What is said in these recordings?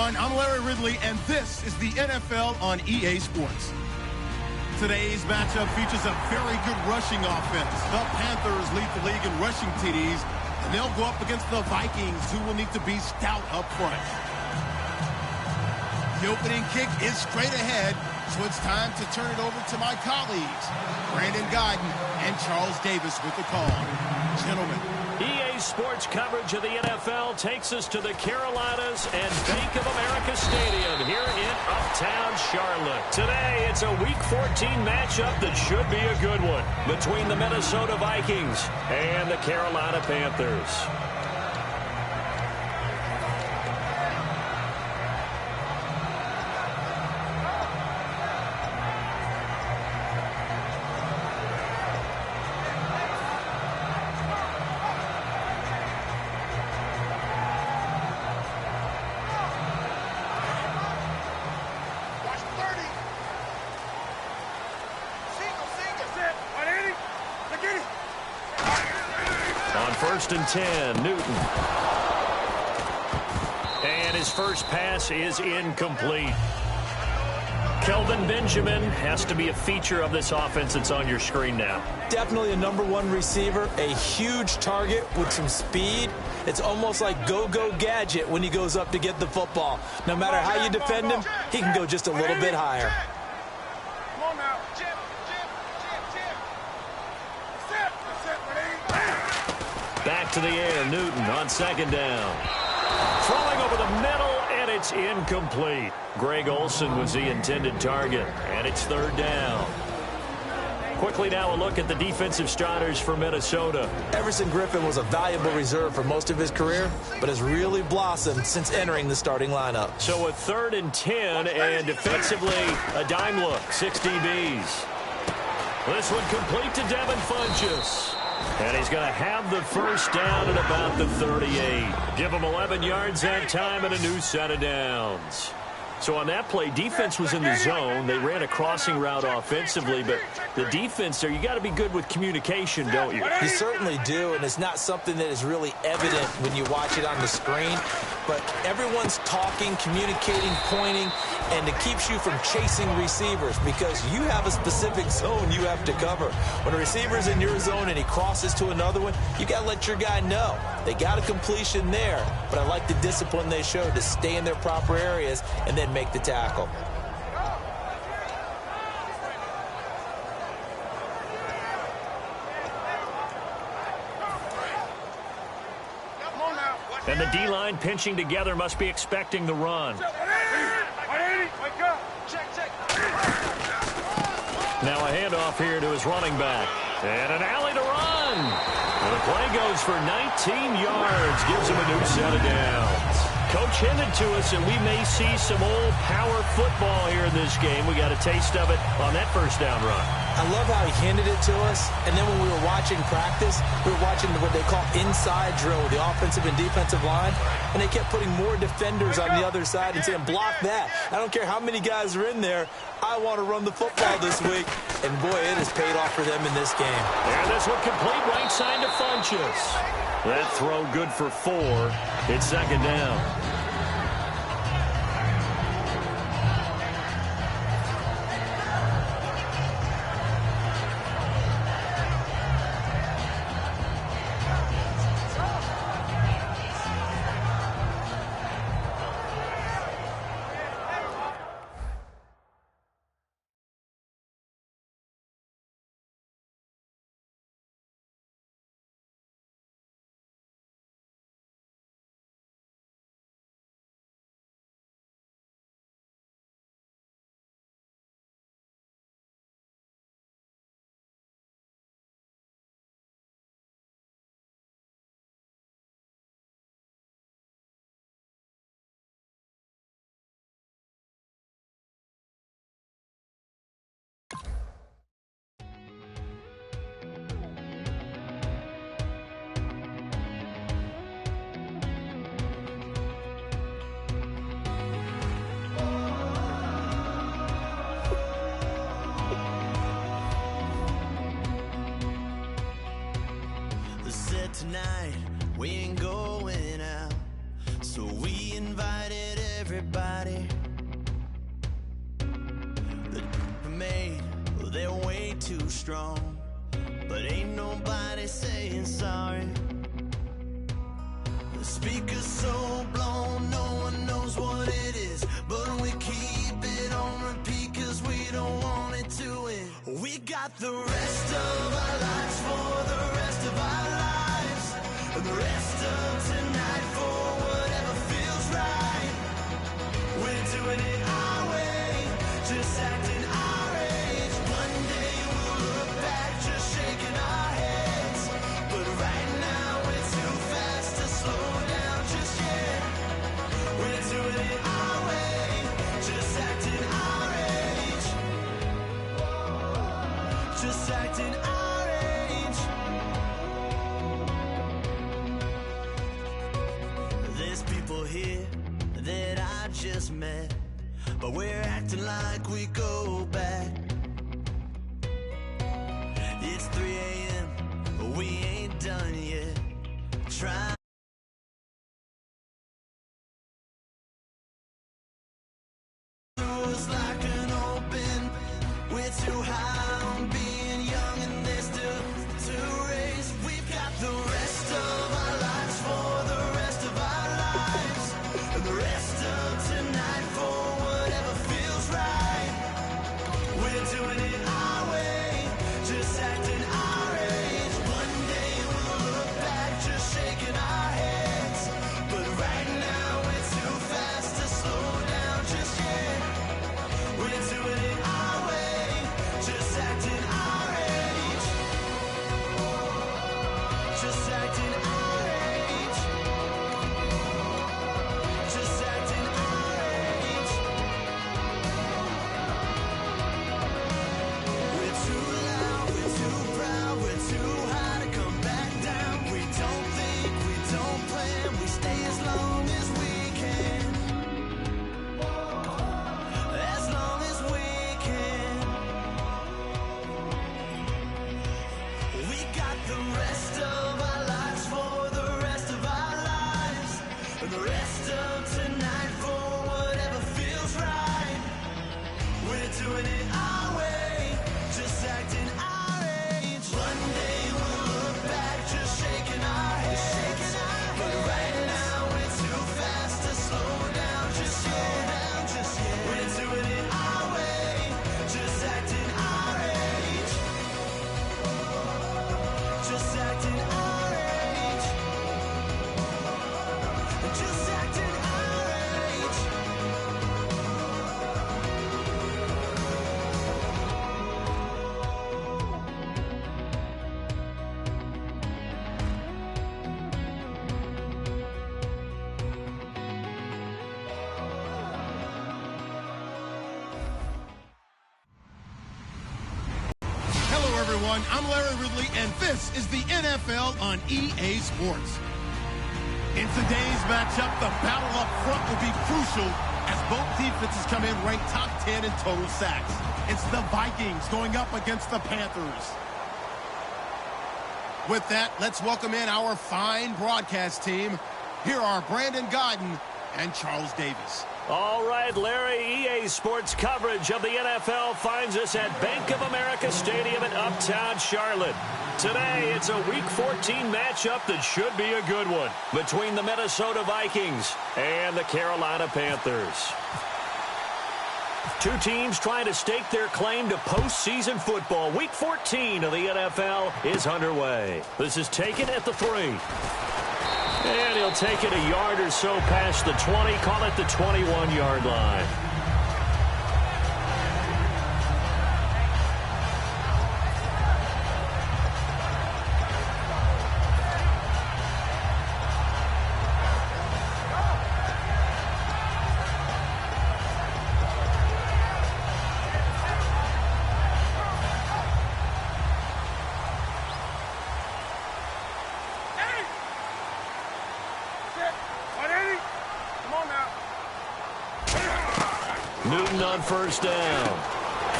everyone. I'm Larry Ridley, and this is the NFL on EA Sports. Today's matchup features a very good rushing offense. The Panthers lead the league in rushing TDs, and they'll go up against the Vikings, who will need to be stout up front. The opening kick is straight ahead, so it's time to turn it over to my colleagues, Brandon Guyton and Charles Davis with the call. Gentlemen. EA Sports coverage of the NFL takes us to the Carolinas and Bank of America Stadium here in Uptown Charlotte. Today, it's a Week 14 matchup that should be a good one between the Minnesota Vikings and the Carolina Panthers. First and 10, Newton. And his first pass is incomplete. Kelvin Benjamin has to be a feature of this offense that's on your screen now. Definitely a #1 receiver, a huge target with some speed. It's almost like go-go gadget when he goes up to get the football. No matter how you defend him, he can go just a little bit higher. Back to the air, Newton on second down. Throwing over the middle, and it's incomplete. Greg Olsen was the intended target, and it's third down. Quickly now a look at the defensive starters for Minnesota. Everson Griffin was a valuable reserve for most of his career, but has really blossomed since entering the starting lineup. So a 3rd and 10, and defensively a dime look, 6 DBs. This one complete to Devin Funchess. And he's going to have the first down at about the 38. Give him 11 yards that time and a new set of downs. So on that play, defense was in the zone. They ran a crossing route offensively, but the defense there, you got to be good with communication, don't you? You certainly do, and it's not something that is really evident when you watch it on the screen. But everyone's talking, communicating, pointing, and it keeps you from chasing receivers because you have a specific zone you have to cover. When a receiver's in your zone and he crosses to another one, you got to let your guy know. They got a completion there, but I like the discipline they showed to stay in their proper areas and then make the tackle. And the D-line pinching together must be expecting the run. Now a handoff here to his running back. And an alley to run. And the play goes for 19 yards. Gives him a new set of downs. Coach hinted to us that we may see some old power football here in this game. We got a taste of it on that first down run. I love how he hinted it to us, and then when we were watching practice, we were watching what they call inside drill, the offensive and defensive line, and they kept putting more defenders on the other side and saying, block that. I don't care how many guys are in there. I want to run the football this week, and boy, it has paid off for them in this game. And this one complete right side to Funchess. That throw good for 4. It's second down. they're way too strong, but ain't nobody saying sorry. The speaker's so blown, no one knows what it is, but we keep it on repeat cause we don't want it to end. We got the rest of our lives for the rest of our lives, and the rest of tonight for whatever feels right. We're doing it our way, just acting our age. One day we'll look back just shaking our heads, but right now we're too fast to slow down just yet. We're doing it our way, just acting our age, just acting our age. There's people here that I just met, but we're acting like we go back. It's 3 a.m., but we ain't done yet. Try. It's like an open, we're too high on being young and there's still to race. We've got the rest of our lives for the rest of our lives, and the rest of tonight for whatever feels right. We're doing it our way, just acting our age. One day we'll look back just shaking our heads, but right now we're too fast to slow down just yet. We're doing it our way, just acting our age, just acting our age, just acting our age. We're too loud, we're too proud, we're too high to come back down. We don't think, we don't plan, we stay as long as we can, as long as we can. We got the rest of our lives for the rest of our lives, and the rest of tonight for whatever feels right. We're doing it our way, just acting our age. One day we'll look back just shaking our heads, but right now we're too fast to slow down just yet. We're doing it our way, just acting our age, just acting our age, just acting our age. Hello, everyone. I'm Larry Ridley, and this is the NFL on EA Sports. In today's matchup, the battle up front will be crucial as both defenses come in ranked top 10 in total sacks. It's the Vikings going up against the Panthers. With that, let's welcome in our fine broadcast team. Here are Brandon Godden and Charles Davis. All right, Larry, EA Sports coverage of the NFL finds us at Bank of America Stadium in Uptown Charlotte. Today, it's a Week 14 matchup that should be a good one between the Minnesota Vikings and the Carolina Panthers. Two teams trying to stake their claim to postseason football. Week 14 of the NFL is underway. This is taken at the 3. And he'll take it a yard or so past the 20, call it the 21-yard line. Newton on first down.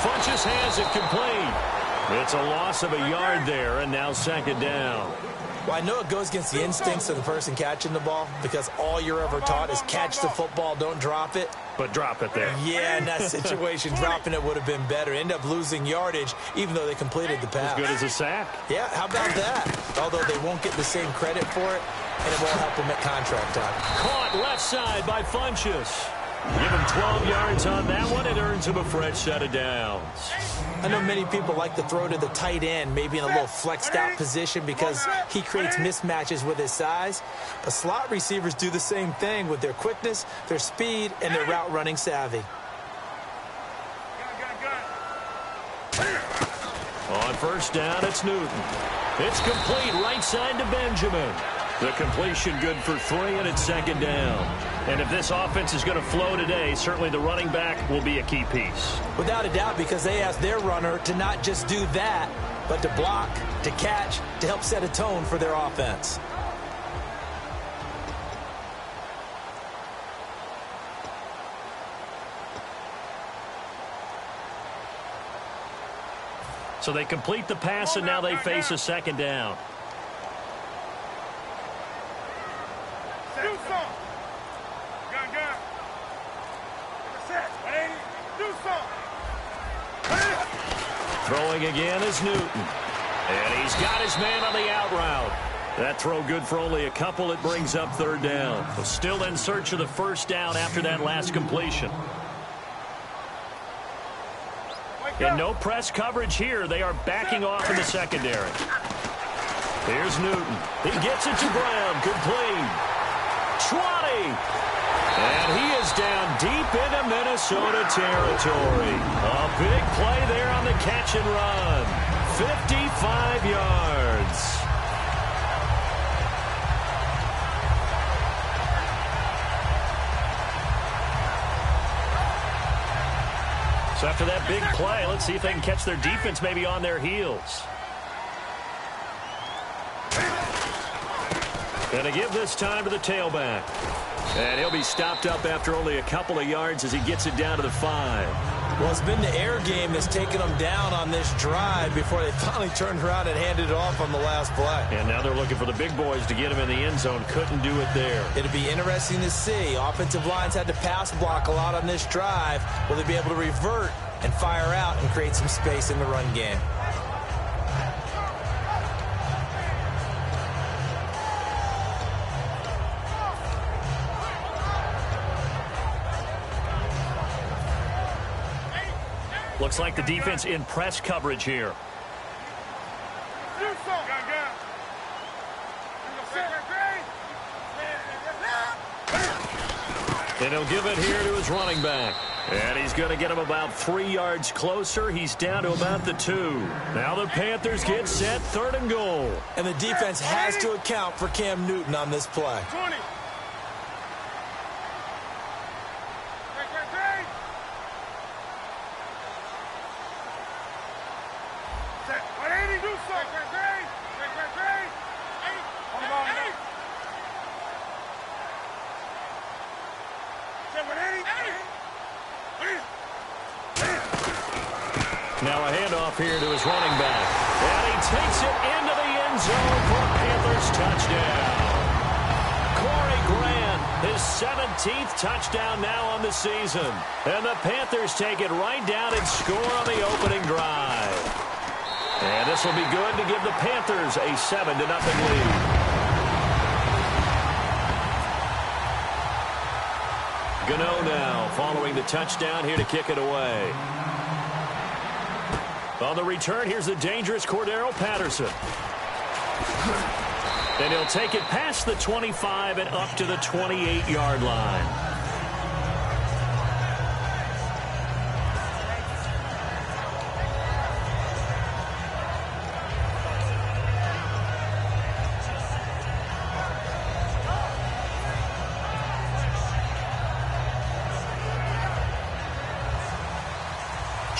Funchess has it complete. It's a loss of a yard there, and now second down. Well, I know it goes against the instincts of the person catching the ball because all you're ever taught is catch the football, don't drop it. but drop it there. Yeah, in that situation, dropping it would have been better. End up losing yardage, even though they completed the pass. As good as a sack. Yeah, how about that? Although they won't get the same credit for it, and it won't help them at contract time. Caught left side by Funchess. Give him 12 yards on that one. It earns him a fresh set of downs. I know many people like to throw to the tight end, maybe in a little flexed out position because he creates mismatches with his size. But slot receivers do the same thing with their quickness, their speed, and their route running savvy. On first down, it's Newton. It's complete right side to Benjamin. The completion good for 3, and it's second down. And if this offense is going to flow today, certainly the running back will be a key piece. Without a doubt, because they asked their runner to not just do that, but to block, to catch, to help set a tone for their offense. So they complete the pass, and now they face a second down. Throwing again is Newton. And he's got his man on the out route. That throw good for only a couple. It brings up third down. So still in search of the first down after that last completion. And no press coverage here. They are backing off in the secondary. Here's Newton. He gets it to Brown. Complete. 20. And he is down deep into Minnesota territory. A big play there on the catch and run. 55 yards. So after that big play, let's see if they can catch their defense maybe on their heels. Gonna give this time to the tailback. And he'll be stopped up after only a couple of yards as he gets it down to the 5. Well, it's been the air game that's taken them down on this drive before they finally turned around and handed it off on the last play. And now they're looking for the big boys to get him in the end zone. Couldn't do it there. It'll be interesting to see. Offensive lines had to pass block a lot on this drive. Will they be able to revert and fire out and create some space in the run game? Looks like the defense in press coverage here. And he'll give it here to his running back. And he's going to get him about 3 yards closer. He's down to about the 2. Now the Panthers get set, 3rd and goal. And the defense has to account for Cam Newton on this play. 20. Now a handoff here to his running back. And he takes it into the end zone for a Panthers touchdown. Corey Grant, his 17th touchdown now on the season. And the Panthers take it right down and score on the opening drive. And this will be good to give the Panthers a 7-0 lead. Gano now following the touchdown here to kick it away. On the return, here's the dangerous Cordero Patterson. And he'll take it past the 25 and up to the 28-yard line.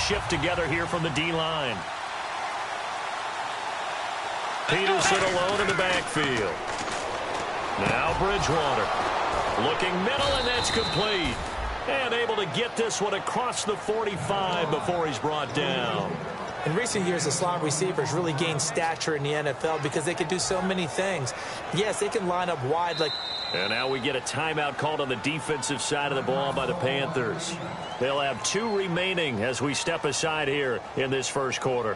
Shift together here from the D-line. Peterson alone in the backfield. Now Bridgewater. Looking middle, and that's complete. And able to get this one across the 45 before he's brought down. In recent years, the slot receivers really gained stature in the NFL because they can do so many things. Yes, they can line up wide like... And now we get a timeout called on the defensive side of the ball by the Panthers. They'll have 2 remaining as we step aside here in this first quarter.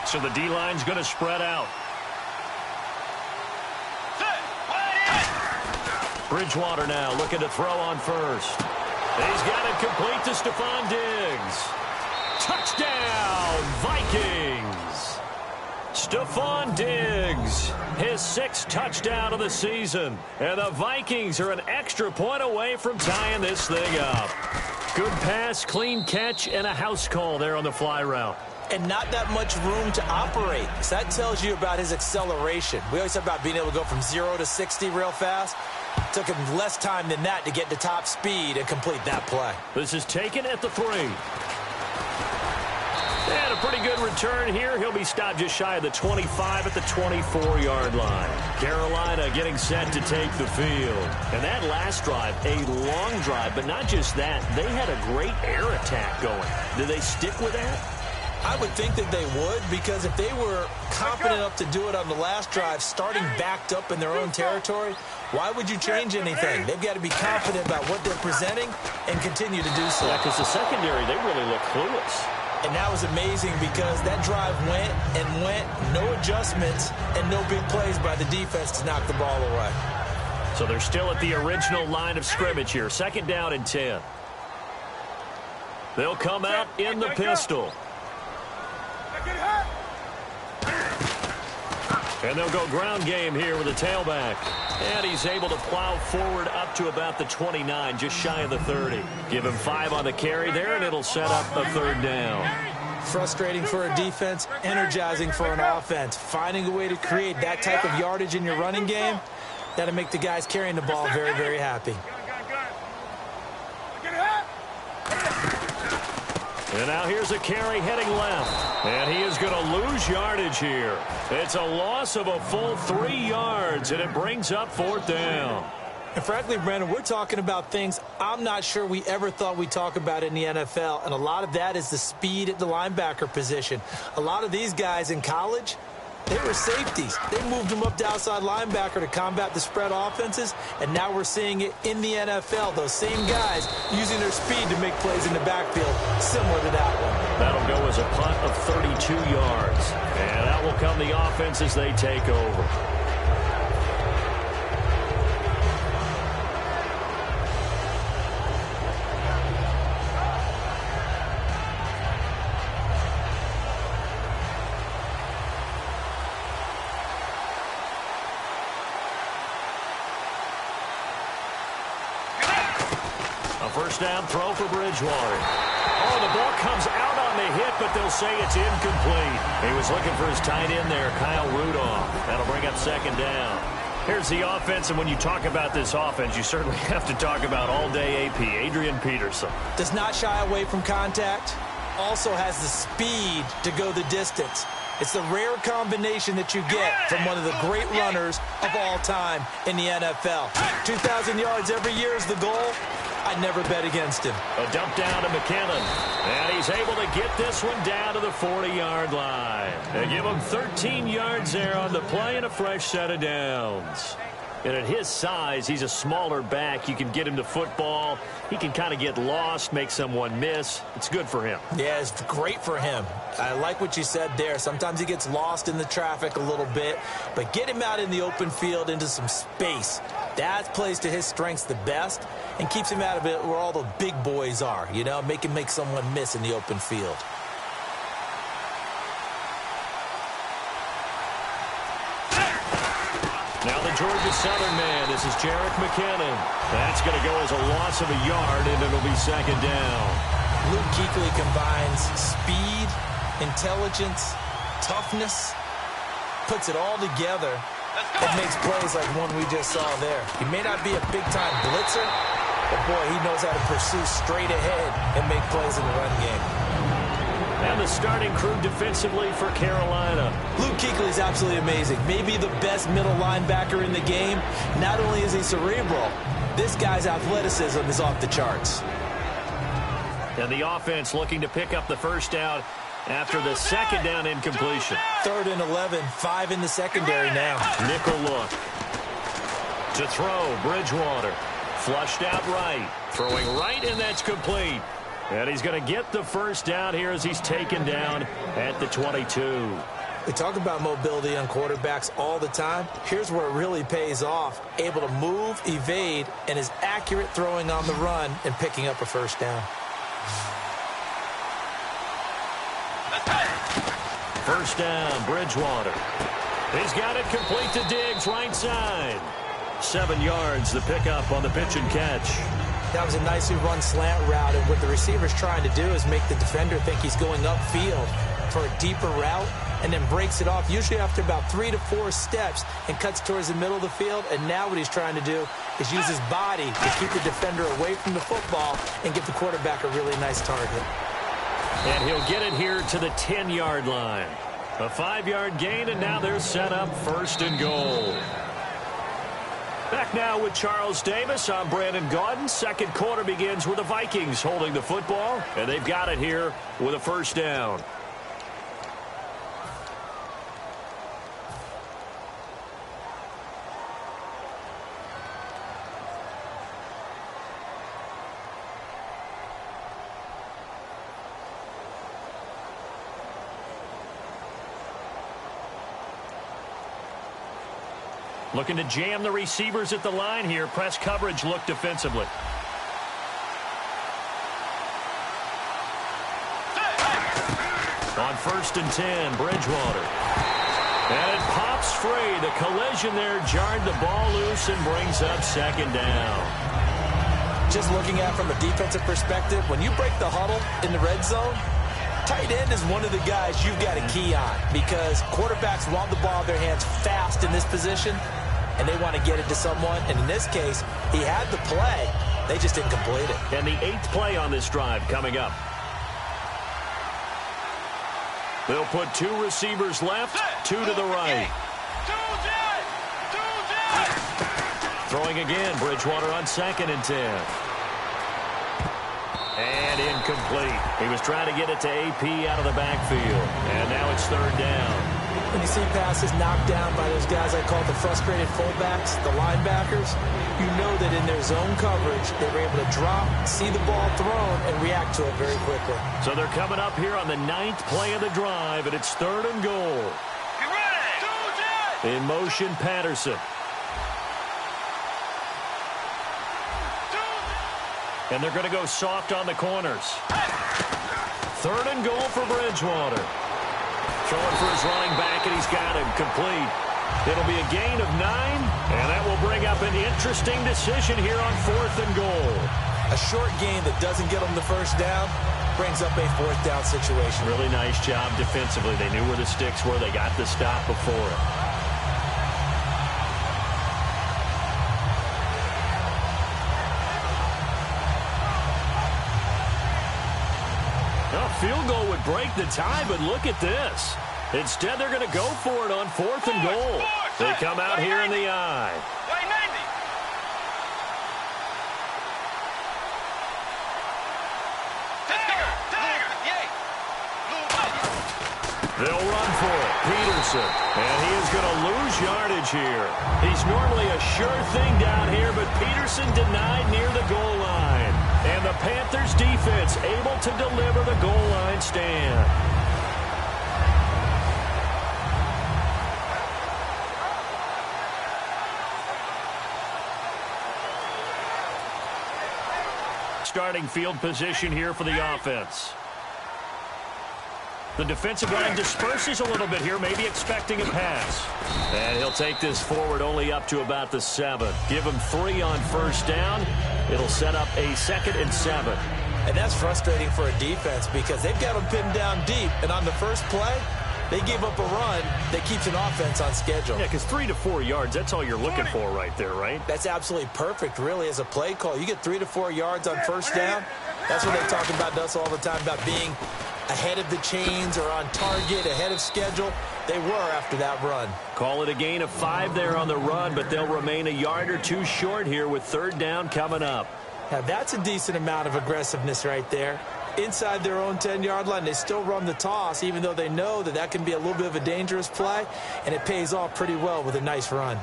So the D-line's going to spread out. Bridgewater now looking to throw on first. He's got it complete to Stephon Diggs. Touchdown, Vikings. Stephon Diggs, his 6th touchdown of the season. And the Vikings are an extra point away from tying this thing up. Good pass, clean catch, and a house call there on the fly route. And not that much room to operate. So that tells you about his acceleration. We always talk about being able to go from 0 to 60 real fast. It took him less time than that to get to top speed and complete that play. This is taken at the 3. And a pretty good return here. He'll be stopped just shy of the 25 at the 24-yard line. Carolina getting set to take the field. And that last drive, a long drive, but not just that. They had a great air attack going. Did they stick with that? I would think that they would, because if they were confident enough to do it on the last drive, starting backed up in their own territory, why would you change anything? They've got to be confident about what they're presenting and continue to do so. Yeah, because the secondary, they really look clueless. And that was amazing because that drive went and went, no adjustments, and no big plays by the defense to knock the ball away. So they're still at the original line of scrimmage here. 2nd down and 10. They'll come out in the pistol. And they'll go ground game here with a tailback. And he's able to plow forward up to about the 29, just shy of the 30. Give him 5 on the carry there, and it'll set up a 3rd down. Frustrating for a defense, energizing for an offense. Finding a way to create that type of yardage in your running game, that'll make the guys carrying the ball very, very happy. And now here's a carry heading left. And he is going to lose yardage here. It's a loss of a full 3 yards, and it brings up 4th down. And frankly, Brandon, we're talking about things I'm not sure we ever thought we'd talk about in the NFL. And a lot of that is the speed at the linebacker position. A lot of these guys in college, they were safeties. They moved them up to outside linebacker to combat the spread offenses, and now we're seeing it in the NFL. Those same guys using their speed to make plays in the backfield, similar to that one. That'll go as a punt of 32 yards. And out will come the offense as they take over. First down throw for Bridgewater. Oh, the ball comes out on the hit, but they'll say it's incomplete. He was looking for his tight end there, Kyle Rudolph. That'll bring up 2nd down. Here's the offense, and when you talk about this offense, you certainly have to talk about all-day AP, Adrian Peterson. Does not shy away from contact. Also has the speed to go the distance. It's the rare combination that you get from one of the great runners of all time in the NFL. 2,000 yards every year is the goal. I'd never bet against him. A dump down to McKinnon. And he's able to get this one down to the 40-yard line. They give him 13 yards there on the play and a fresh set of downs. And at his size, he's a smaller back. You can get him to football. He can kind of get lost, make someone miss. It's good for him. Yeah, it's great for him. I like what you said there. Sometimes he gets lost in the traffic a little bit, but get him out in the open field into some space. That plays to his strengths the best and keeps him out of it where all the big boys are, you know, make someone miss in the open field. Now the Georgia Southern man, this is Jerick McKinnon. That's going to go as a loss of a yard, and it'll be 2nd down. Luke Kuechly combines speed, intelligence, toughness, puts it all together, and makes plays like one we just saw there. He may not be a big-time blitzer, but, boy, he knows how to pursue straight ahead and make plays in the run game. And the starting crew defensively for Carolina. Luke Kuechly's absolutely amazing. Maybe the best middle linebacker in the game. Not only is he cerebral, this guy's athleticism is off the charts. And the offense looking to pick up the first down after the second down incompletion. 3rd and 11, 5 in the secondary now. Nickel look. To throw, Bridgewater. Flushed out right. Throwing right, and that's complete. And he's going to get the first down here as he's taken down at the 22. We talk about mobility on quarterbacks all the time. Here's where it really pays off. Able to move, evade, and is accurate throwing on the run and picking up a first down. First down, Bridgewater. He's got it complete to Diggs, right side. 7 yards, the pickup on the pitch and catch. That was a nicely run slant route, and what the receiver's trying to do is make the defender think he's going upfield for a deeper route, and then breaks it off, usually after about 3 to 4 steps, and cuts towards the middle of the field. And now what he's trying to do is use his body to keep the defender away from the football and give the quarterback a really nice target. And he'll get it here to the 10-yard line. A 5-yard gain, and now they're set up 1st and goal. Back now with Charles Davis. I'm Brandon Gaudin. Second quarter begins with the Vikings holding the football, and they've got it here with a first down. Looking to jam the receivers at the line here. Press coverage look defensively. On 1st and 10, Bridgewater. And it pops free. The collision there jarred the ball loose and brings up 2nd down. Just looking at it from a defensive perspective, when you break the huddle in the red zone, tight end is one of the guys you've got to key on, because quarterbacks want the ball in their hands fast in this position, and they want to get it to someone. And in this case, he had the play. They just didn't complete it. And the 8th play on this drive coming up. They'll put 2 receivers left, 2 to the right. Throwing again, Bridgewater on 2nd and 10. And incomplete. He was trying to get it to AP out of the backfield. And now it's 3rd down. When you see passes knocked down by those guys I call the frustrated fullbacks, the linebackers, you know that in their zone coverage, they were able to drop, see the ball thrown, and react to it very quickly. So they're coming up here on the 9th play of the drive, and it's 3rd and goal. In motion, Patterson. And they're going to go soft on the corners. 3rd and goal for Bridgewater. Throwing for his running back, and he's got him complete. It'll be a gain of 9, and that will bring up an interesting decision here on 4th and goal. A short gain that doesn't get them the first down brings up a 4th down situation. Really nice job defensively. They knew where the sticks were. They got the stop before it. Field goal would break the tie, but look at this. Instead, they're going to go for it on 4th and goal. They come out here in the eye. They'll run for it. Peterson. And he is going to lose yardage here. He's normally a sure thing down here, but Peterson denied near the goal line. And the Panthers defense able to deliver the goal line stand. Starting field position here for the offense. The defensive line disperses a little bit here, maybe expecting a pass. And he'll take this forward only up to about the 7. Give him 3 on 1st down. It'll set up a 2nd and 7. And that's frustrating for a defense because they've got them pinned down deep. And on the first play, they gave up a run that keeps an offense on schedule. Yeah, because 3 to 4 yards, that's all you're looking for right there, right? That's absolutely perfect, really, as a play call. You get 3 to 4 yards on 1st down. That's what they talk about us all the time, about being ahead of the chains or on target, ahead of schedule. They were after that run. Call it a gain of 5 there on the run, but they'll remain a yard or two short here with third down coming up. Now, that's a decent amount of aggressiveness right there. Inside their own 10-yard line, they still run the toss, even though they know that that can be a little bit of a dangerous play, and it pays off pretty well with a nice run.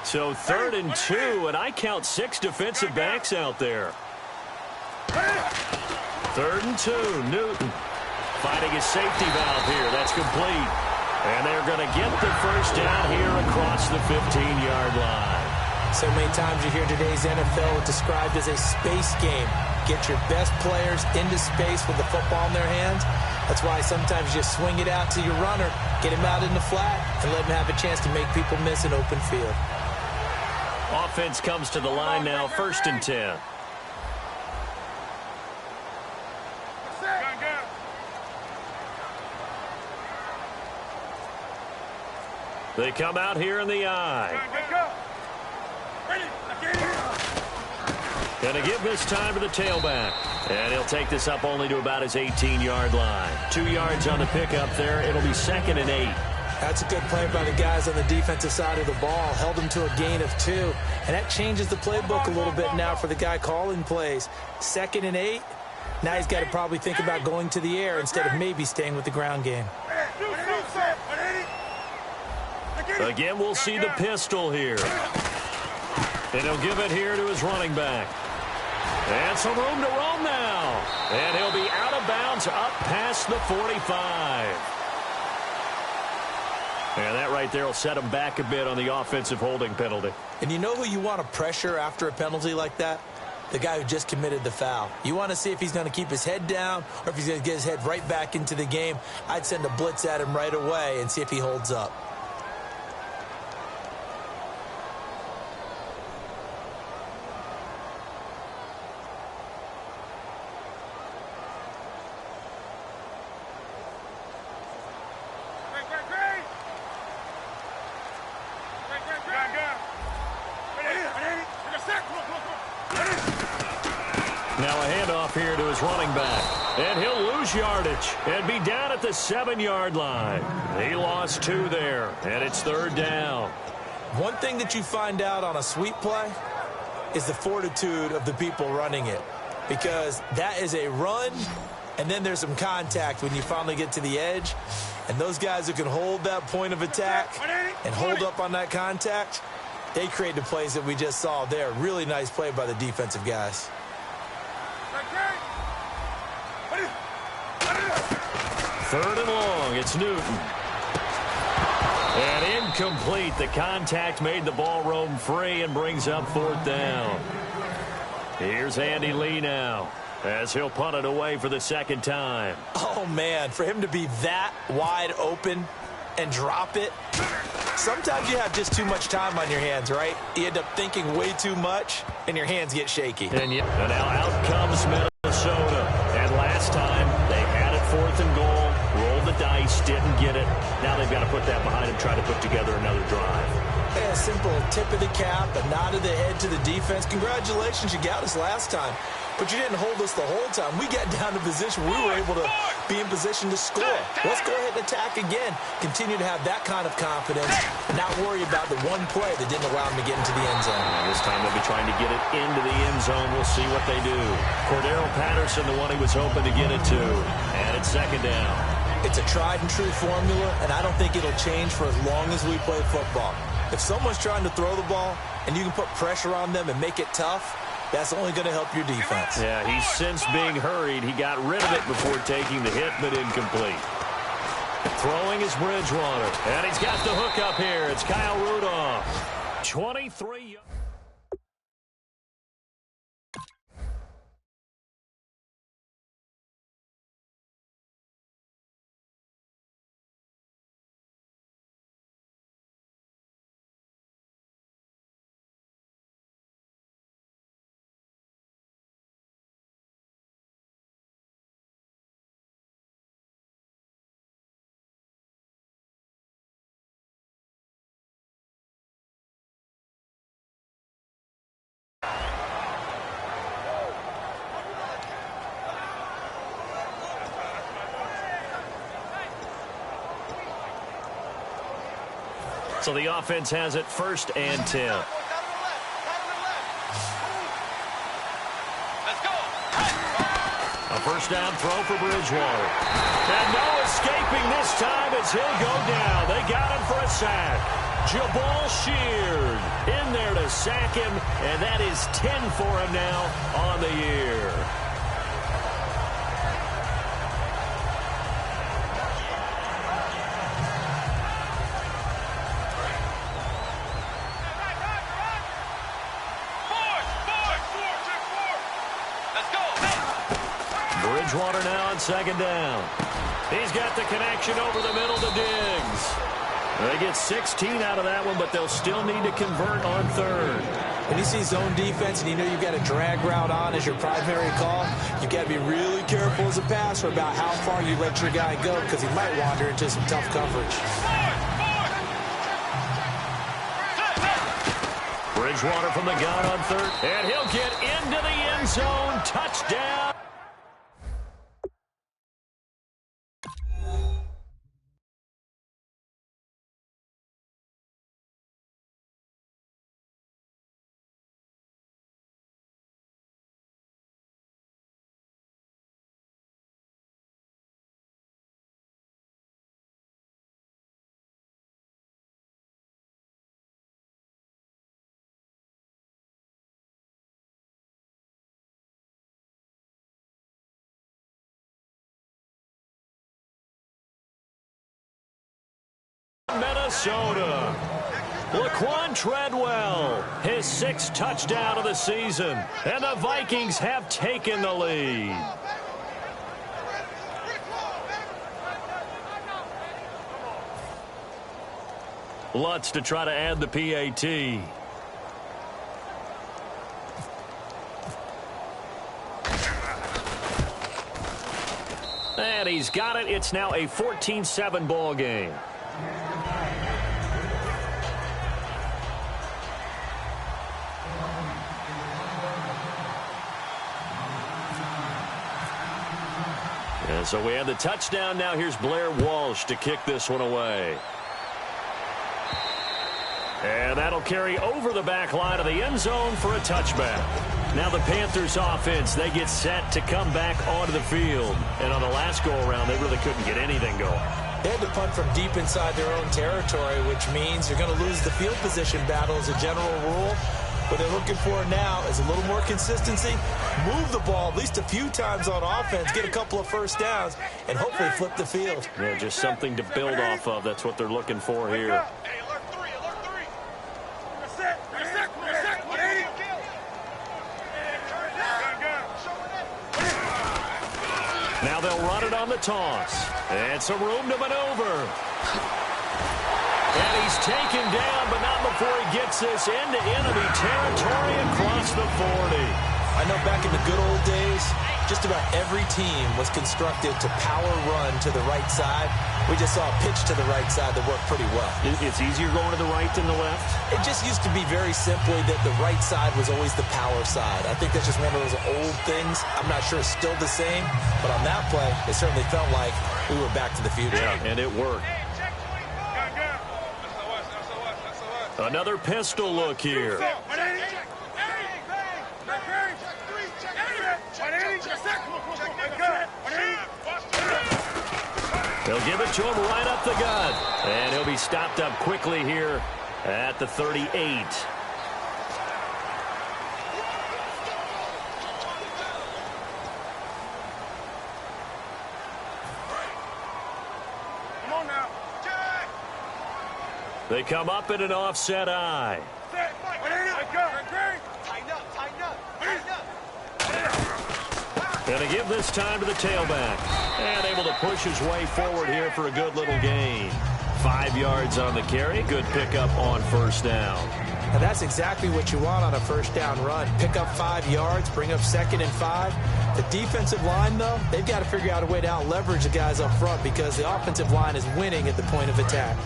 So 3rd and 2, and I count 6 defensive backs out there. 3rd and 2, Newton finding his safety valve here. That's complete. And they're going to get the first down here across the 15-yard line. So many times you hear today's NFL described as a space game. Get your best players into space with the football in their hands. That's why sometimes you just swing it out to your runner, get him out in the flat, and let him have a chance to make people miss an open field. Offense comes to the line now, 1st and 10. They come out here in the eye. Going to give this time to the tailback. And he'll take this up only to about his 18-yard line. 2 yards on the pickup there. It'll be 2nd and 8. That's a good play by the guys on the defensive side of the ball. Held them to a gain of 2. And that changes the playbook a little bit now for the guy calling plays. 2nd and 8. Now he's got to probably think about going to the air instead of maybe staying with the ground game. Again, we'll see the pistol here. And he'll give it here to his running back. And some room to roam now. And he'll be out of bounds up past the 45. And that right there will set him back a bit on the offensive holding penalty. And you know who you want to pressure after a penalty like that? The guy who just committed the foul. You want to see if he's going to keep his head down or if he's going to get his head right back into the game. I'd send a blitz at him right away and see if he holds up. Now a handoff here to his running back. And he'll lose yardage and be down at the 7-yard line. He lost 2 there, and it's 3rd down. One thing that you find out on a sweep play is the fortitude of the people running it. Because that is a run, and then there's some contact when you finally get to the edge. And those guys who can hold that point of attack and hold up on that contact, they create the plays that we just saw there. Really nice play by the defensive guys. 3rd and long. It's Newton. And incomplete. The contact made the ball roam free and brings up 4th down. Here's Andy Lee now as he'll punt it away for the 2nd time. Oh, man, for him to be that wide open and drop it. Sometimes you have just too much time on your hands, right? You end up thinking way too much, and your hands get shaky. And now out comes Minnesota. And last time they had it 4th and goal. Rolled the dice, didn't get it. Now they've got to put that behind them, try to put together another drive. Yeah, a simple tip of the cap, a nod of the head to the defense. Congratulations, you got us last time. But you didn't hold us the whole time. We got down to position where we were able to be in position to score. Let's go ahead and attack again. Continue to have that kind of confidence. Not worry about the one play that didn't allow them to get into the end zone. This time they'll be trying to get it into the end zone. We'll see what they do. Cordero Patterson, the one he was hoping to get it to. And it's 2nd down. It's a tried-and-true formula, and I don't think it'll change for as long as we play football. If someone's trying to throw the ball and you can put pressure on them and make it tough, that's only going to help your defense. Yeah, he's since being hurried. He got rid of it before taking the hit, but incomplete. Throwing is Bridgewater, and he's got the hook up here. It's Kyle Rudolph. 23 So the offense has it 1st and 10. A first down throw for Bridgewater. And no escaping this time as he'll go down. They got him for a sack. Jabal Sheard in there to sack him, and that is 10 for him now on the year. Bridgewater now on 2nd down. He's got the connection over the middle to Diggs. They get 16 out of that one, but they'll still need to convert on 3rd. When you see zone defense and you know you've got a drag route on as your primary call, you've got to be really careful as a passer about how far you let your guy go because he might wander into some tough coverage. Bridgewater from the gun on 3rd, and he'll get into the end zone. Touchdown. Minnesota. Laquan Treadwell, his 6th touchdown of the season, and the Vikings have taken the lead. Lutz to try to add the PAT. And he's got it. It's now a 14-7 ball game. And so we have the touchdown. Now here's Blair Walsh to kick this one away. And that'll carry over the back line of the end zone for a touchback. Now the Panthers offense, they get set to come back onto the field. And on the last go-around, they really couldn't get anything going. They had to punt from deep inside their own territory, which means you're going to lose the field position battle as a general rule. What they're looking for now is a little more consistency, move the ball at least a few times on offense, get a couple of first downs, and hopefully flip the field. Yeah, just something to build off of. That's what they're looking for here. Now they'll run it on the toss. And some room to maneuver. And he's taken down, but not before he gets this into enemy territory across the 40. I know back in the good old days, just about every team was constructed to power run to the right side. We just saw a pitch to the right side that worked pretty well. It's easier going to the right than the left? It just used to be very simply that the right side was always the power side. I think that's just one of those old things. I'm not sure it's still the same, but on that play, it certainly felt like we were back to the future. Yeah, and it worked. Another pistol look here. They'll give it to him right up the gut. And he'll be stopped up quickly here at the 38. They come up in an offset eye. Going to give this time to the tailback. And able to push his way forward here for a good little gain. 5 yards on the carry. Good pickup on first down. And that's exactly what you want on a first down run. Pick up 5 yards, bring up 2nd and 5. The defensive line, though, they've got to figure out a way to out-leverage the guys up front because the offensive line is winning at the point of attack.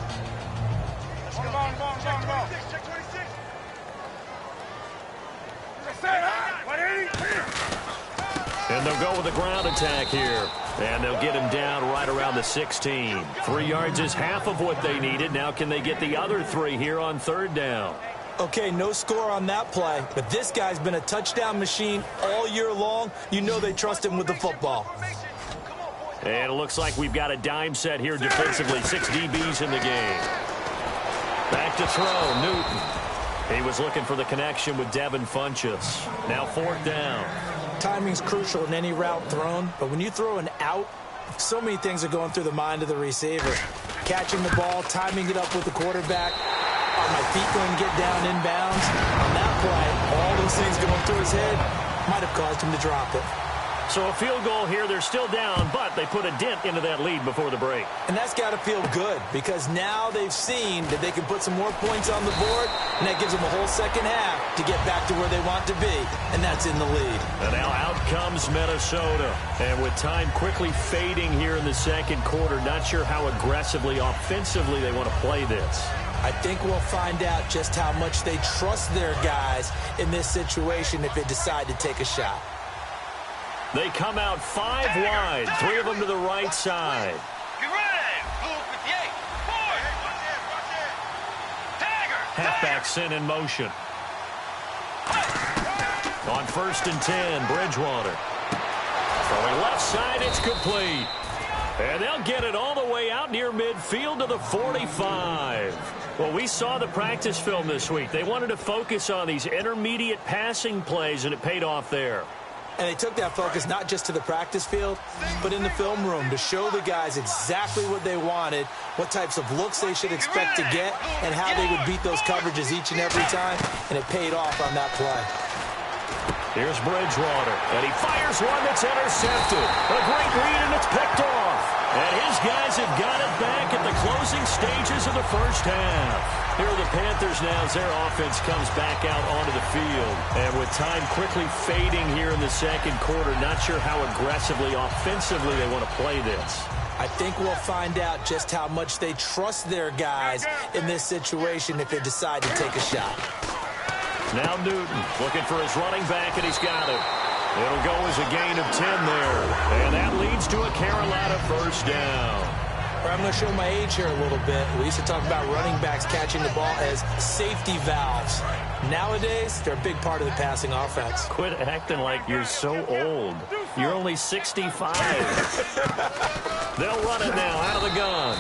And they'll go with the ground attack here. And they'll get him down right around the 16. 3 yards is half of what they needed. Now can they get the other 3 here on 3rd down? Okay, no score on that play, but this guy's been a touchdown machine all year long. You know they trust him with the football. And it looks like we've got a dime set here defensively. 6 DBs in the game. Back to throw, Newton. He was looking for the connection with Devin Funchess. Now 4th down. Timing's crucial in any route thrown, but when you throw an out, so many things are going through the mind of the receiver. Catching the ball, timing it up with the quarterback. Are my feet going to get down inbounds? On that play, all those things going through his head might have caused him to drop it. So a field goal here. They're still down, but they put a dent into that lead before the break. And that's got to feel good because now they've seen that they can put some more points on the board, and that gives them a whole second half to get back to where they want to be, and that's in the lead. And now out comes Minnesota. And with time quickly fading here in the 2nd quarter, not sure how aggressively, offensively they want to play this. I think we'll find out just how much they trust their guys in this situation if they decide to take a shot. They come out 5 wide, 3 of them to the right side. Halfback sent in motion. On 1st and 10, Bridgewater. Throwing left side, it's complete. And they'll get it all the way out near midfield to the 45. Well, we saw the practice film this week. They wanted to focus on these intermediate passing plays, and it paid off there. And they took that focus not just to the practice field, but in the film room to show the guys exactly what they wanted, what types of looks they should expect to get, and how they would beat those coverages each and every time, and it paid off on that play. Here's Bridgewater, and he fires one that's intercepted. A great read, and it's picked off. And his guys have got it back at the closing stages of the 1st half. Here are the Panthers now as their offense comes back out onto the field. And with time quickly fading here in the 2nd quarter, not sure how aggressively, offensively they want to play this. I think we'll find out just how much they trust their guys in this situation if they decide to take a shot. Now Newton looking for his running back, and he's got it. It'll go as a gain of 10 there. And that leads to a Carolina 1st down. I'm going to show my age here a little bit. We used to talk about running backs catching the ball as safety valves. Nowadays, they're a big part of the passing offense. Quit acting like you're so old. You're only 65. They'll run it now out of the gun.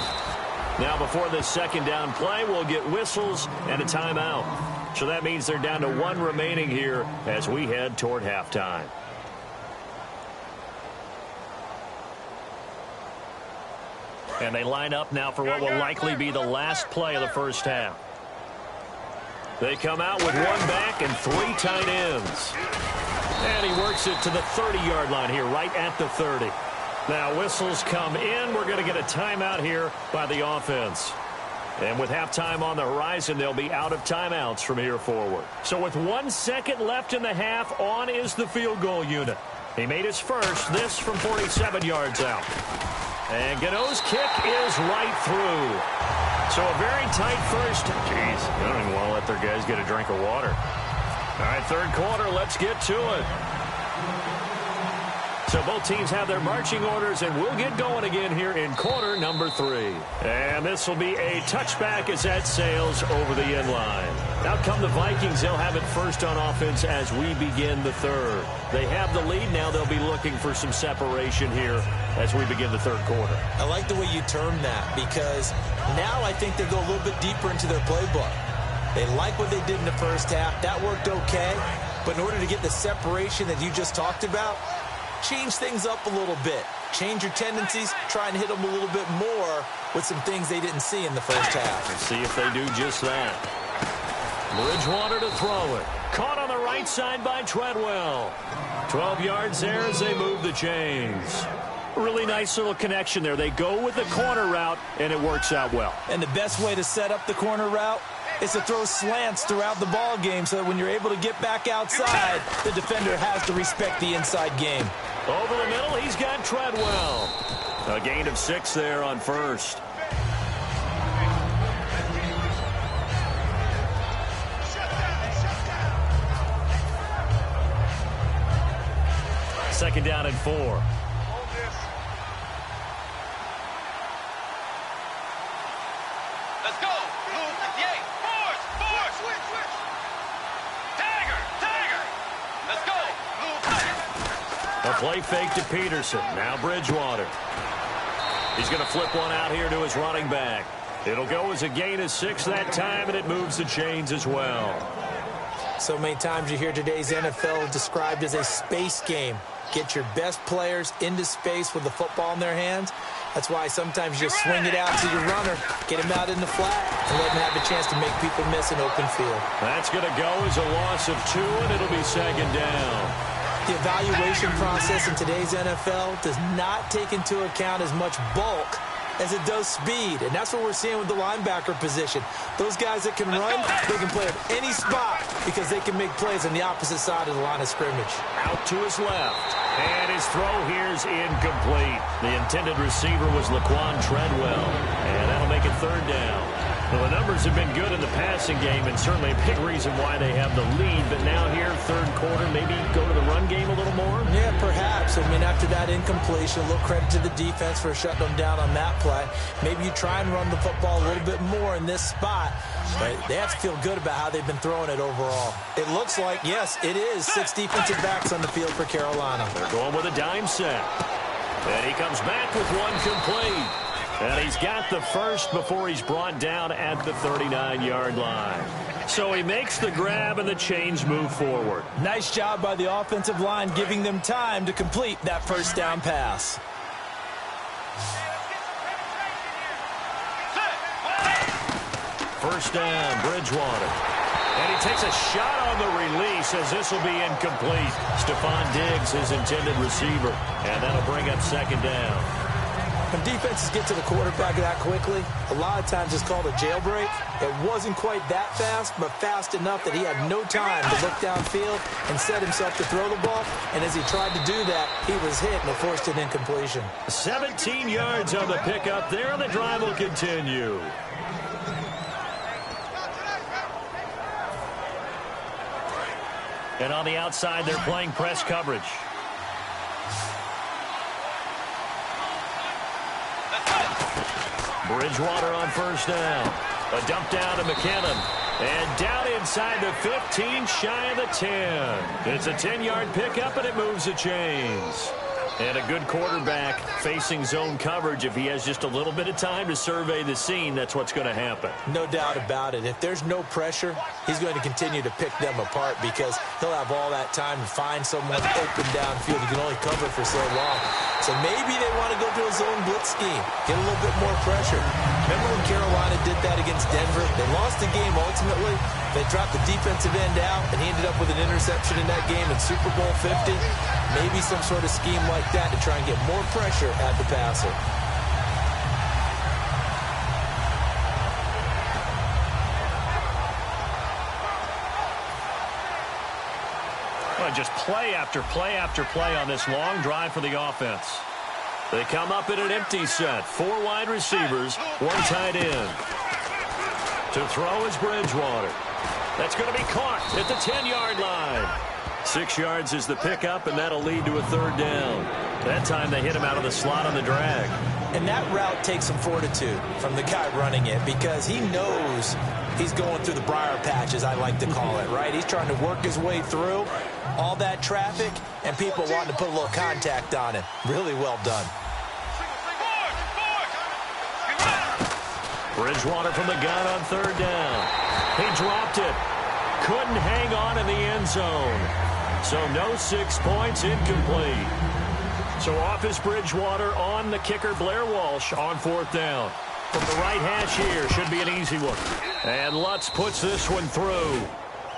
Now before this 2nd down play, we'll get whistles and a timeout. So that means they're down to 1 remaining here as we head toward halftime. And they line up now for what will likely be the last play of the 1st half. They come out with 1 back and 3 tight ends. And he works it to the 30-yard line here, right at the 30. Now whistles come in. We're going to get a timeout here by the offense. And with halftime on the horizon, they'll be out of timeouts from here forward. So with 1 second left in the half, on is the field goal unit. He made his first, this from 47 yards out. And Gano's kick is right through. So a very tight first. Jeez, they don't even want to let their guys get a drink of water. All right, 3rd quarter, let's get to it. So both teams have their marching orders, and we'll get going again here in quarter number 3. And this will be a touchback as that sails over the end line. Out come the Vikings. They'll have it first on offense as we begin the 3rd. They have the lead. Now they'll be looking for some separation here as we begin the 3rd quarter. I like the way you term that because now I think they go a little bit deeper into their playbook. They like what they did in the 1st half. That worked okay. But in order to get the separation that you just talked about, change things up a little bit. Change your tendencies. Try and hit them a little bit more with some things they didn't see in the 1st half. Let's see if they do just that. Bridgewater to throw it. Caught on the right side by Treadwell. 12 yards there as they move the chains. Really nice little connection there. They go with the corner route, and it works out well. And the best way to set up the corner route is to throw slants throughout the ball game so that when you're able to get back outside, the defender has to respect the inside game. Over the middle, he's got Treadwell. A gain of 6 there on 1st. Second down and 4. play fake to Peterson. Now Bridgewater. He's going to flip one out here to his running back. It'll go as a gain of 6 that time, and it moves the chains as well. So many times you hear today's NFL described as a space game. Get your best players into space with the football in their hands. That's why sometimes you just swing it out to your runner, get him out in the flat, and let him have a chance to make people miss an open field. That's going to go as a loss of 2, and it'll be 2nd down. The evaluation process in today's NFL does not take into account as much bulk as it does speed, and that's what we're seeing with the linebacker position. Those guys that can run, they can play at any spot because they can make plays on the opposite side of the line of scrimmage. Out to his left, and his throw here's incomplete. The intended receiver was Laquan Treadwell, and that'll make it 3rd down. Well, the numbers have been good in the passing game, and certainly a big reason why they have the lead. But now here, 3rd quarter, maybe go to the run game a little more? Yeah, perhaps. I mean, after that incompletion, a little credit to the defense for shutting them down on that play. Maybe you try and run the football a little bit more in this spot. But they have to feel good about how they've been throwing it overall. It looks like, yes, it is 6 defensive backs on the field for Carolina. They're going with a dime set. And he comes back with one complete. And he's got the first before he's brought down at the 39-yard line. So he makes the grab, and the chains move forward. Nice job by the offensive line, giving them time to complete that first down pass. First down, Bridgewater. And he takes a shot on the release as this will be incomplete. Stephon Diggs, his intended receiver. And that'll bring up 2nd down. When defenses get to the quarterback that quickly, a lot of times it's called a jailbreak. It wasn't quite that fast, but fast enough that he had no time to look downfield and set himself to throw the ball. And as he tried to do that, he was hit and forced an incompletion. 17 yards on the pickup there, and the drive will continue. And on the outside, they're playing press coverage. Bridgewater on first down. A dump down to McKinnon. And down inside the 15, shy of the 10. It's a 10-yard pickup, and it moves the chains. And a good quarterback facing zone coverage. If he has just a little bit of time to survey the scene, that's what's going to happen. No doubt about it. If there's no pressure, he's going to continue to pick them apart because he'll have all that time to find someone open downfield. He can only cover for so long. So maybe they want to go to a zone blitz scheme, get a little bit more pressure. Remember when Carolina did that against Denver? They lost the game ultimately. They dropped the defensive end out, and he ended up with an interception in that game in Super Bowl 50. Maybe some sort of scheme like that to try and get more pressure at the passer. Well, just play after play after play on this long drive for the offense. They come up in an empty set. 4 wide receivers, 1 tight end. To throw is Bridgewater. That's going to be caught at the 10-yard line. 6 yards is the pickup, and that'll lead to a 3rd down. That time they hit him out of the slot on the drag. And that route takes some fortitude from the guy running it because he knows he's going through the briar patch, as I like to call it, right? He's trying to work his way through all that traffic and people wanting to put a little contact on him. Really well done. Bridgewater from the gun on 3rd down. He dropped it. Couldn't hang on in the end zone. So no 6 points, incomplete. So off is Bridgewater, on the kicker Blair Walsh on 4th down. From the right hash here, should be an easy one. And Lutz puts this one through.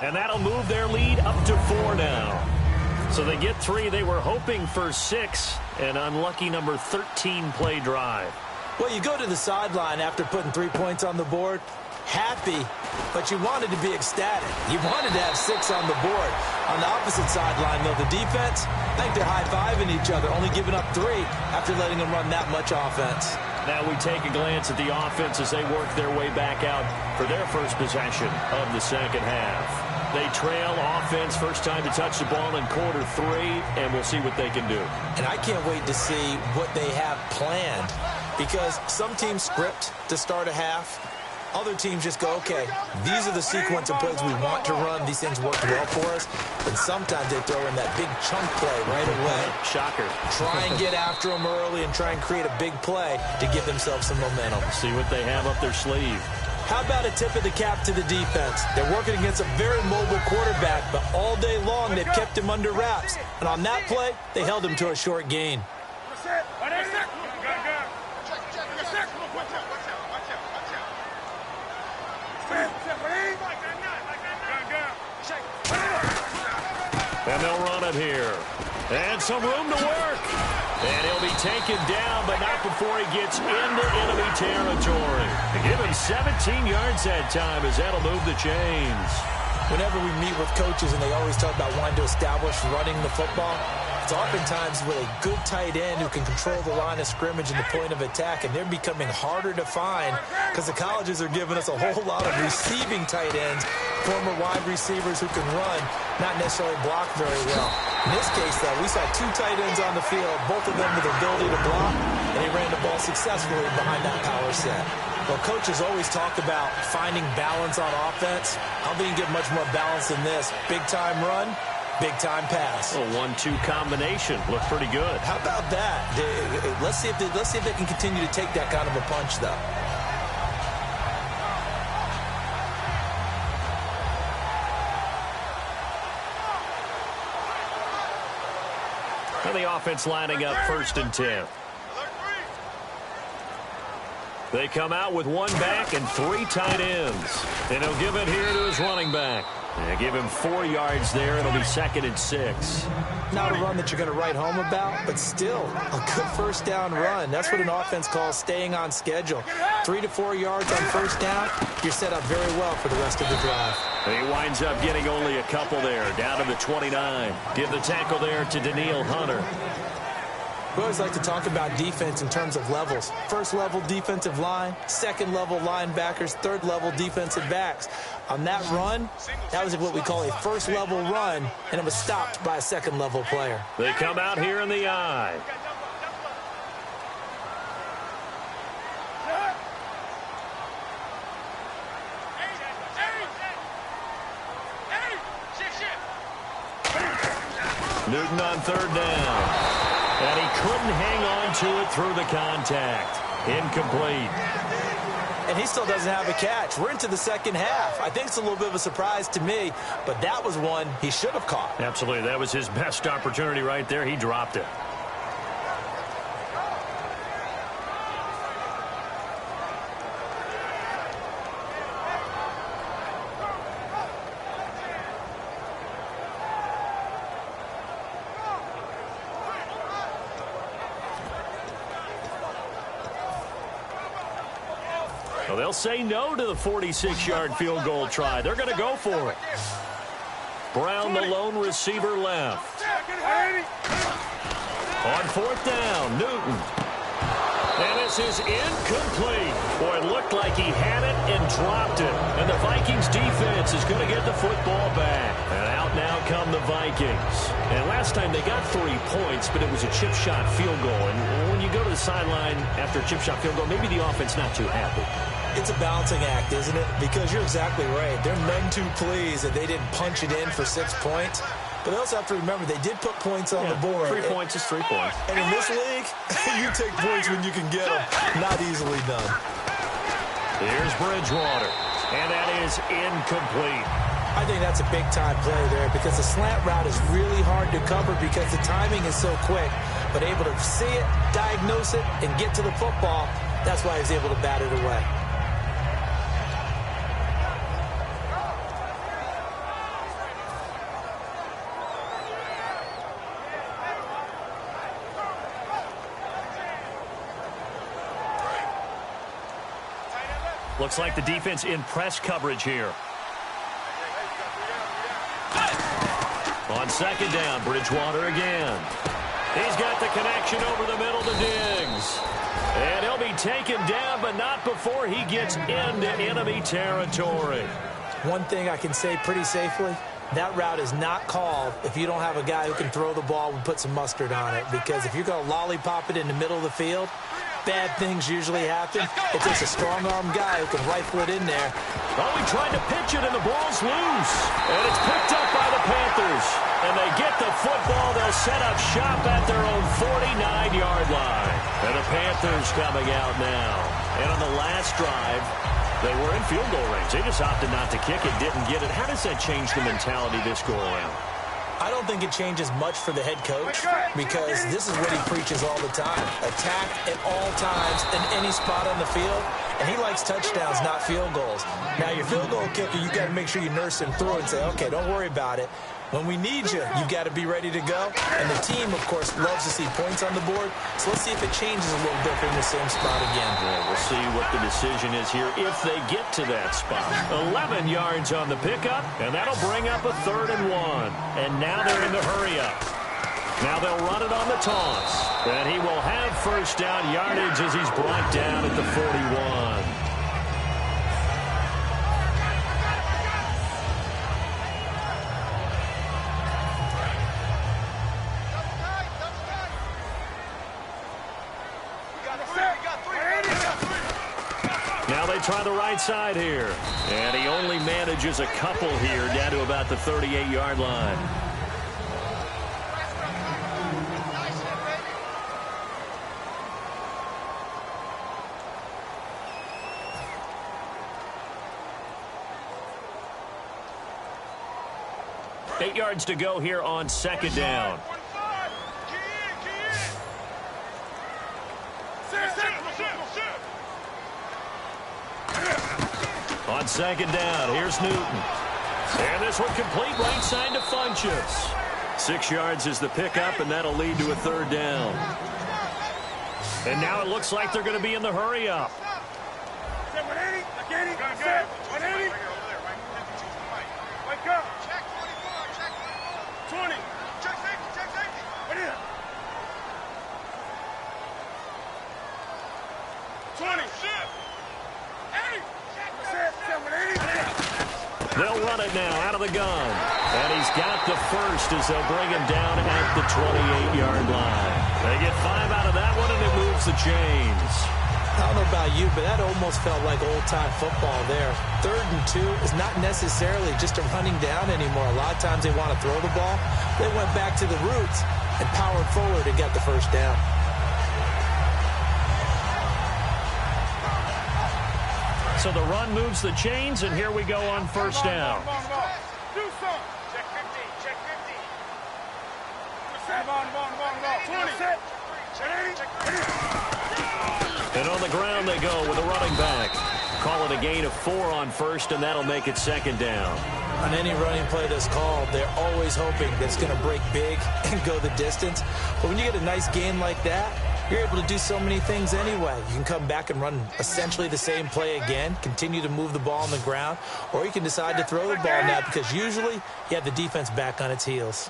And that'll move their lead up to 4 now. So they get 3. They were hoping for 6. An unlucky number 13 play drive. Well, you go to the sideline after putting 3 points on the board. Happy, but you wanted to be ecstatic. You wanted to have 6 on the board. On the opposite sideline, though, the defense, I think they're high-fiving each other, only giving up 3 after letting them run that much offense. Now we take a glance at the offense as they work their way back out for their first possession of the second half. They trail offense, first time to touch the ball in quarter 3, and we'll see what they can do. And I can't wait to see what they have planned because some teams script to start a half. Other teams just go, okay, these are the sequence of plays we want to run. These things work well for us. And sometimes they throw in that big chunk play right away. Shocker. Try and get after them early and try and create a big play to give themselves some momentum. See what they have up their sleeve. How about a tip of the cap to the defense? They're working against a very mobile quarterback, but all day long they've kept him under wraps. And on that play, they held him to a short gain. And they'll run it here. And some room to work. And he'll be taken down, but not before he gets into enemy territory. They give him 17 yards that time as that'll move the chains. Whenever we meet with coaches and they always talk about wanting to establish running the football, it's oftentimes with a good tight end who can control the line of scrimmage and the point of attack, and they're becoming harder to find because the colleges are giving us a whole lot of receiving tight ends, former wide receivers who can run, not necessarily block very well. In this case, though, we saw two tight ends on the field, both of them with the ability to block, and he ran the ball successfully behind that power set. Well, coaches always talk about finding balance on offense. I don't think you get much more balance than this. Big-time run, big-time pass. A 1-2 combination. Looked pretty good. How about that? Let's see if they can continue to take that kind of a punch, though. And the offense lining up 1st and 10. They come out with one back and 3 tight ends. And he'll give it here to his running back. And give him 4 yards there. It'll be 2nd and 6. Not a run that you're going to write home about, but still a good first down run. That's what an offense calls staying on schedule. 3 to 4 yards on first down, you're set up very well for the rest of the drive. And he winds up getting only a couple there, down to the 29. Give the tackle there to Daniil Hunter. We always like to talk about defense in terms of levels. First level defensive line, second level linebackers, third level defensive backs. On that run, that was what we call a first level run, and it was stopped by a second level player. They come out here in the eye. Newton on 3rd down. And he couldn't hang on to it through the contact. Incomplete. And he still doesn't have a catch. We're into the second half. I think it's a little bit of a surprise to me, but that was one he should have caught. Absolutely. That was his best opportunity right there. He dropped it. Well, they'll say no to the 46-yard field goal try. They're going to go for it. Brown, the lone receiver, left. On 4th down, Newton. And this is incomplete. Boy, it looked like he had it and dropped it. And the Vikings defense is going to get the football back. And out now come the Vikings. And last time they got 3 points, but it was a chip shot field goal. And when you go to the sideline after a chip shot field goal, maybe the offense not too happy. It's a balancing act, isn't it? Because you're exactly right. They're none too pleased that they didn't punch it in for 6 points. But they also have to remember they did put points on the board. 3 points is 3 points. And in this league, you take points when you can get them. Not easily done. Here's Bridgewater. And that is incomplete. I think that's a big-time play there because the slant route is really hard to cover because the timing is so quick. But able to see it, diagnose it, and get to the football, that's why he's able to bat it away. Looks like the defense in press coverage here. On 2nd down, Bridgewater again. He's got the connection over the middle to Diggs. And he'll be taken down, but not before he gets into enemy territory. One thing I can say pretty safely, that route is not called if you don't have a guy who can throw the ball and put some mustard on it. Because if you're going to lollipop it in the middle of the field, bad things usually happen. It takes a strong-arm guy who can rifle it in there. Oh, he tried to pitch it, and the ball's loose. And it's picked up by the Panthers. And they get the football. They'll set up shop at their own 49-yard line. And the Panthers coming out now. And on the last drive, they were in field goal range. They just opted not to kick it, didn't get it. How does that change the mentality this go-around? I don't think it changes much for the head coach because this is what he preaches all the time. Attack at all times in any spot on the field, and he likes touchdowns, not field goals. Now, your field goal kicker, you got to make sure you nurse him through and say, okay, don't worry about it. When we need you, you've got to be ready to go. And the team, of course, loves to see points on the board. So let's see if it changes a little bit in the same spot again. Well, we'll see what the decision is here if they get to that spot. 11 yards on the pickup, and that'll bring up a 3rd and 1. And now they're in the hurry-up. Now they'll run it on the toss. And he will have first down yardage as he's brought down at the 41. Now they try the right side here. And he only manages a couple here down to about the 38-yard line. Eight yards to go here on 2nd down. On 2nd down, here's Newton. And this one complete right side to Funchess. 6 yards is the pickup, and that'll lead to a 3rd down. And now it looks like they're going to be in the hurry-up. Wake up. Check 24, check 20. Check safety. Right here. 20. They'll run it now out of the gun. And he's got the first as they'll bring him down at the 28-yard line. They get 5 out of that one, and it moves the chains. I don't know about you, but that almost felt like old-time football there. 3rd and 2 is not necessarily just a running down anymore. A lot of times they want to throw the ball. They went back to the roots and powered forward and got the first down. So the run moves the chains, and here we go on first down. Do something. Check 15. Check 15. 20. And on the ground they go with a running back. Call it a gain of 4 on first, and that'll make it 2nd down. On any running play that's called, they're always hoping that it's going to break big and go the distance. But when you get a nice gain like that, you're able to do so many things anyway. You can come back and run essentially the same play again, continue to move the ball on the ground, or you can decide to throw the ball now because usually you have the defense back on its heels.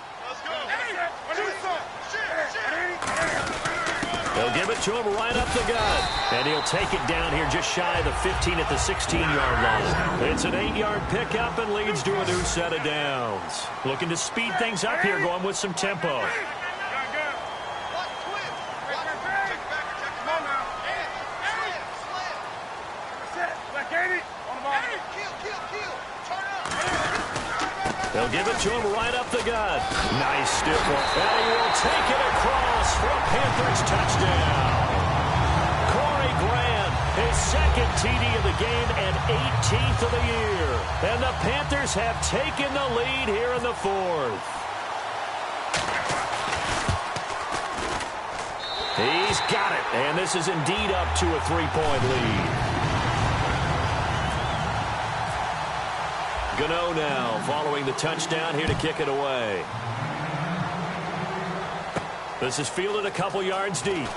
They'll give it to him right up the gut. And he'll take it down here just shy of the 15 at the 16-yard line. It's an 8-yard pickup and leads to a new set of downs. Looking to speed things up here, going with some tempo. They'll give it to him right up the gut. Nice stiff one. And he will take it across for a Panthers touchdown. Corey Grant, his 2nd TD of the game and 18th of the year. And the Panthers have taken the lead here in the 4th. He's got it. And this is indeed up to a 3-point lead. Gano now following the touchdown here to kick it away. This is fielded a couple yards deep.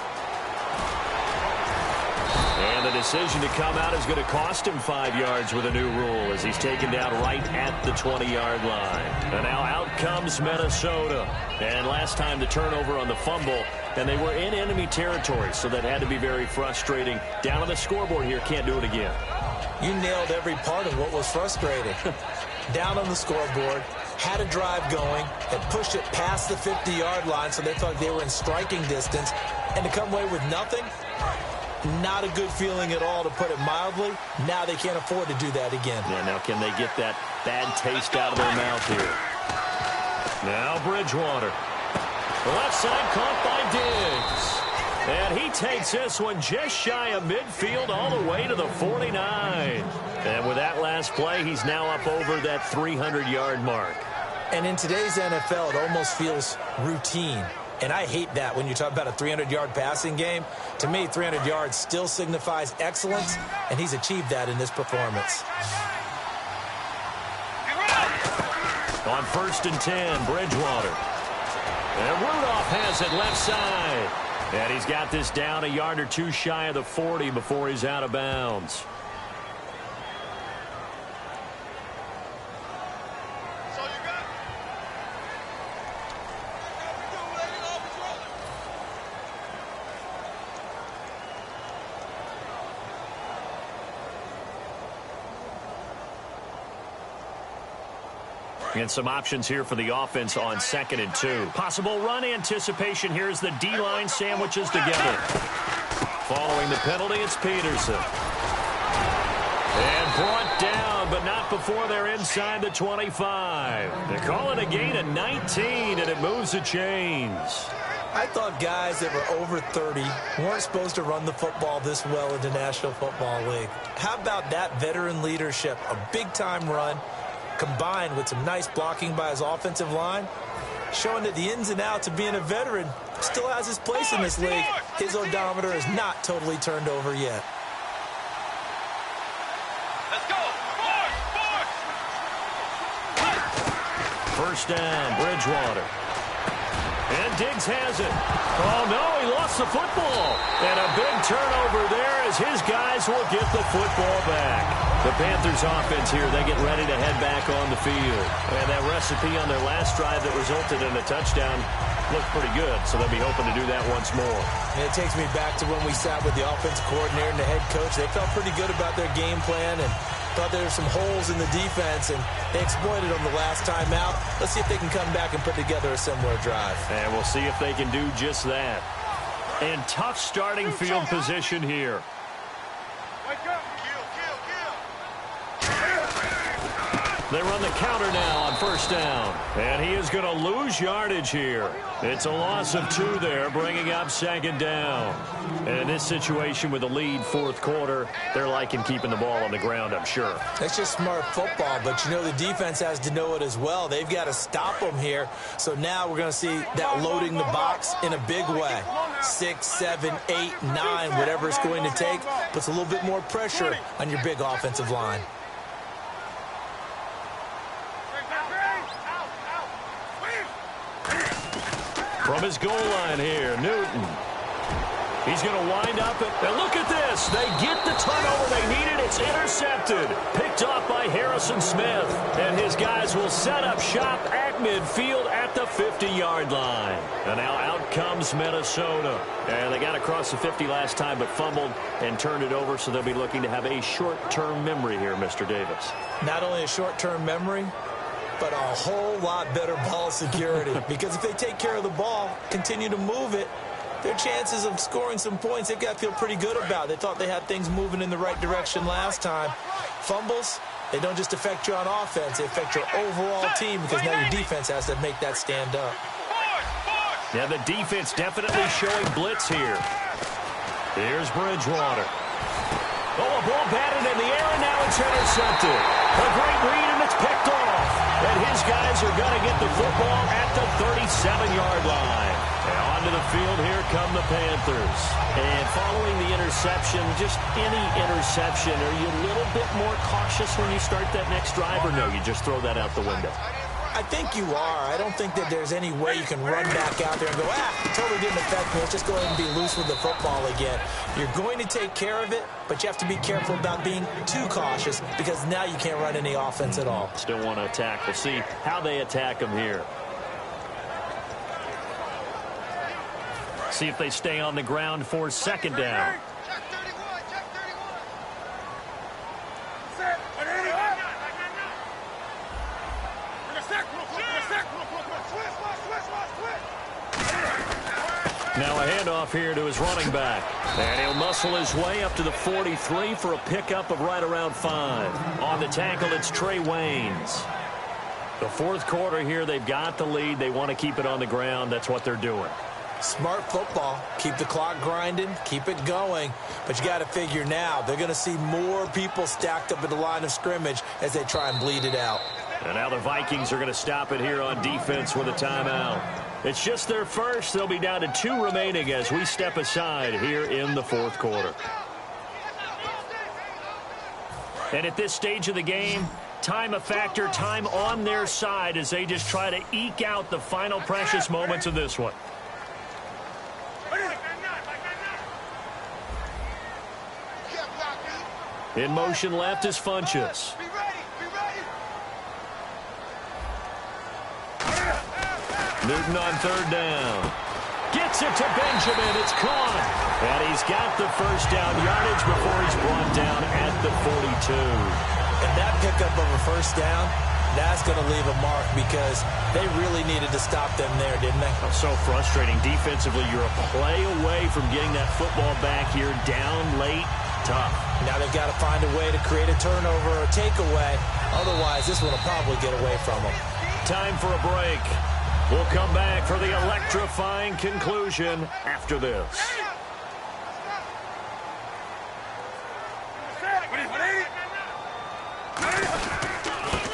And the decision to come out is going to cost him 5 yards with a new rule as he's taken down right at the 20-yard line. And now out comes Minnesota. And last time the turnover on the fumble, and they were in enemy territory, so that had to be very frustrating. Down on the scoreboard here, can't do it again. You nailed every part of what was frustrating. Down on the scoreboard, had a drive going, had pushed it past the 50-yard line so they thought they were in striking distance, and to come away with nothing, Not a good feeling at all, to put it mildly. Now they can't afford to do that again. Yeah, now can they get that bad taste out of their mouth here? Now Bridgewater. Left side caught by Diggs. And he takes this one just shy of midfield all the way to the 49. And with that last play, he's now up over that 300-yard mark. And in today's NFL, it almost feels routine. And I hate that when you talk about a 300-yard passing game. To me, 300 yards still signifies excellence, and he's achieved that in this performance. On 1st and 10, Bridgewater. And Rudolph has it left side. And he's got this down a yard or two shy of the 40 before he's out of bounds. And some options here for the offense on 2nd and 2. Possible run anticipation here as the D-line sandwiches together. Following the penalty, it's Peterson. And brought down, but not before they're inside the 25. They call it a gain of 19, and it moves the chains. I thought guys that were over 30 weren't supposed to run the football this well in the National Football League. How about that veteran leadership? A big-time run, combined with some nice blocking by his offensive line, showing that the ins and outs of being a veteran still has his place in this league. His odometer is not totally turned over yet. Let's go. First down, Bridgewater. And Diggs has it. Oh, no, he lost the football. And a big turnover there as his guys will get the football back. The Panthers offense here, they get ready to head back on the field. And that recipe on their last drive that resulted in a touchdown looked pretty good, so they'll be hoping to do that once more. And it takes me back to when we sat with the offensive coordinator and the head coach. They felt pretty good about their game plan and thought there were some holes in the defense, and they exploited them the last time out. Let's see if they can come back and put together a similar drive. And we'll see if they can do just that. And tough starting field position here. Wake up. They run the counter now on first down. And he is going to lose yardage here. It's a loss of 2 there, bringing up 2nd down. And in this situation with the lead 4th quarter, they're liking keeping the ball on the ground, I'm sure. That's just smart football, but you know the defense has to know it as well. They've got to stop them here. So now we're going to see that loading the box in a big way. 6, 7, 8, 9, whatever it's going to take, puts a little bit more pressure on your big offensive line. From his goal line here, Newton. He's going to wind up and look at this. They get the turnover they needed. It's intercepted. Picked off by Harrison Smith. And his guys will set up shop at midfield at the 50-yard line. And now out comes Minnesota. And they got across the 50 last time but fumbled and turned it over, so they'll be looking to have a short-term memory here, Mr. Davis. Not only a short-term memory, but a whole lot better ball security. Because if they take care of the ball, continue to move it, their chances of scoring some points, they've got to feel pretty good about. They thought they had things moving in the right direction last time. Fumbles, they don't just affect you on offense, they affect your overall team because now your defense has to make that stand up. Yeah, the defense definitely showing blitz here. Here's Bridgewater. Oh, a ball batted in the air, and now it's intercepted. A great read, and it's picked off. And his guys are going to get the football at the 37-yard line. And onto the field, here come the Panthers. And following the interception, just any interception, are you a little bit more cautious when you start that next drive, or no, you just throw that out the window? I think you are. I don't think that there's any way you can run back out there and go, it totally didn't affect me. Let's just go ahead and be loose with the football again. You're going to take care of it, but you have to be careful about being too cautious because now you can't run any offense at all. Still want to attack. We'll see how they attack them here. See if they stay on the ground for 2nd down. Check 31. Check 31. Now a handoff here to his running back. And he'll muscle his way up to the 43 for a pickup of right around 5. On the tackle, it's Trey Waynes. The fourth quarter here, they've got the lead. They want to keep it on the ground. That's what they're doing. Smart football. Keep the clock grinding. Keep it going. But you got to figure now, they're going to see more people stacked up at the line of scrimmage as they try and bleed it out. And now the Vikings are going to stop it here on defense with a timeout. It's just their first. They'll be down to 2 remaining as we step aside here in the fourth quarter. And at this stage of the game, time a factor, time on their side as they just try to eke out the final precious moments of this one. In motion left is Funchess. Newton on third down. Gets it to Benjamin. It's caught. And he's got the first down yardage before he's brought down at the 42. And that pickup of a first down, that's going to leave a mark because they really needed to stop them there, didn't they? So frustrating. Defensively, you're a play away from getting that football back here down late. Tough. Now they've got to find a way to create a turnover or a takeaway. Otherwise, this one will probably get away from them. Time for a break. We'll come back for the electrifying conclusion after this.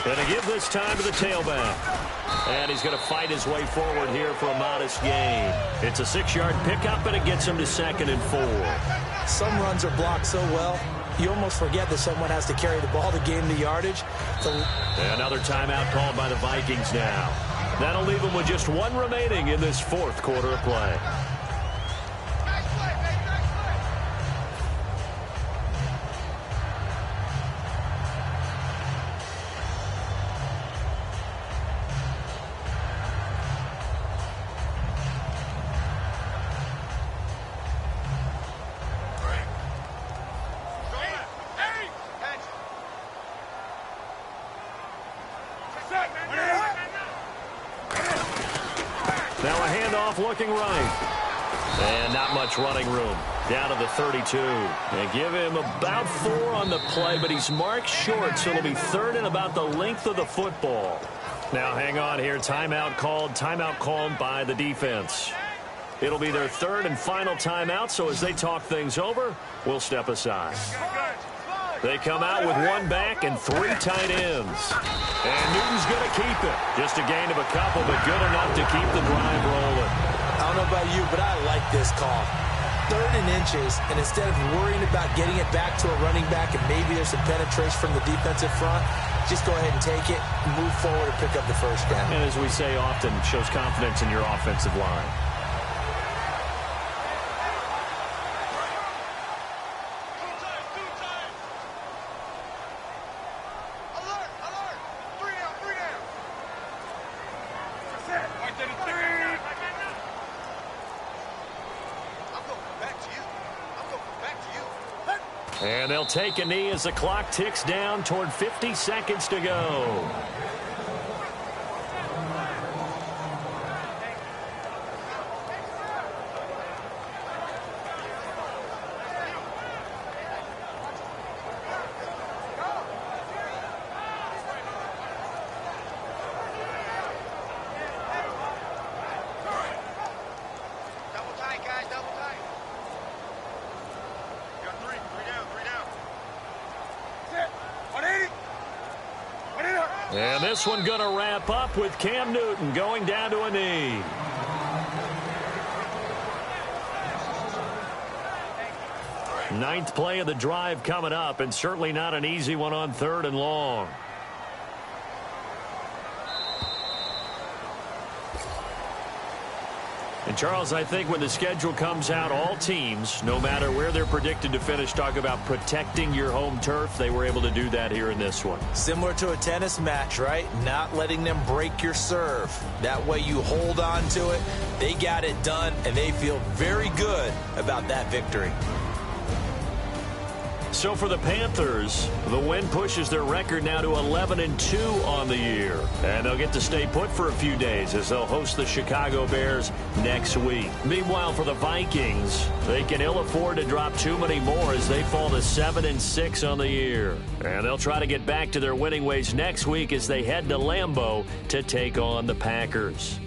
Going to give this time to the tailback. And he's going to fight his way forward here for a modest gain. It's a 6-yard pickup, and it gets him to 2nd and 4. Some runs are blocked so well, you almost forget that someone has to carry the ball to gain the yardage. Another timeout called by the Vikings now. That'll leave them with just 1 remaining in this fourth quarter of play. Now a handoff looking right. And not much running room. Down to the 32. And give him about 4 on the play, but he's marked short, so it'll be 3rd and about the length of the football. Now hang on here. Timeout called by the defense. It'll be their 3rd and final timeout, so as they talk things over, we'll step aside. They come out with 1 back and 3 tight ends. And Newton's going to keep it. Just a gain of a couple, but good enough to keep the drive rolling. I don't know about you, but I like this call. 3rd and inches, and instead of worrying about getting it back to a running back and maybe there's some penetration from the defensive front, just go ahead and take it, move forward, and pick up the first down. And as we say often, shows confidence in your offensive line. And they'll take a knee as the clock ticks down toward 50 seconds to go. And this one going to wrap up with Cam Newton going down to a knee. Ninth play of the drive coming up, and certainly not an easy one on 3rd and long. And, Charles, I think when the schedule comes out, all teams, no matter where they're predicted to finish, talk about protecting your home turf. They were able to do that here in this one. Similar to a tennis match, right? Not letting them break your serve. That way you hold on to it. They got it done, and they feel very good about that victory. So for the Panthers, the win pushes their record now to 11-2 on the year. And they'll get to stay put for a few days as they'll host the Chicago Bears next week. Meanwhile, for the Vikings, they can ill afford to drop too many more as they fall to 7-6 on the year. And they'll try to get back to their winning ways next week as they head to Lambeau to take on the Packers.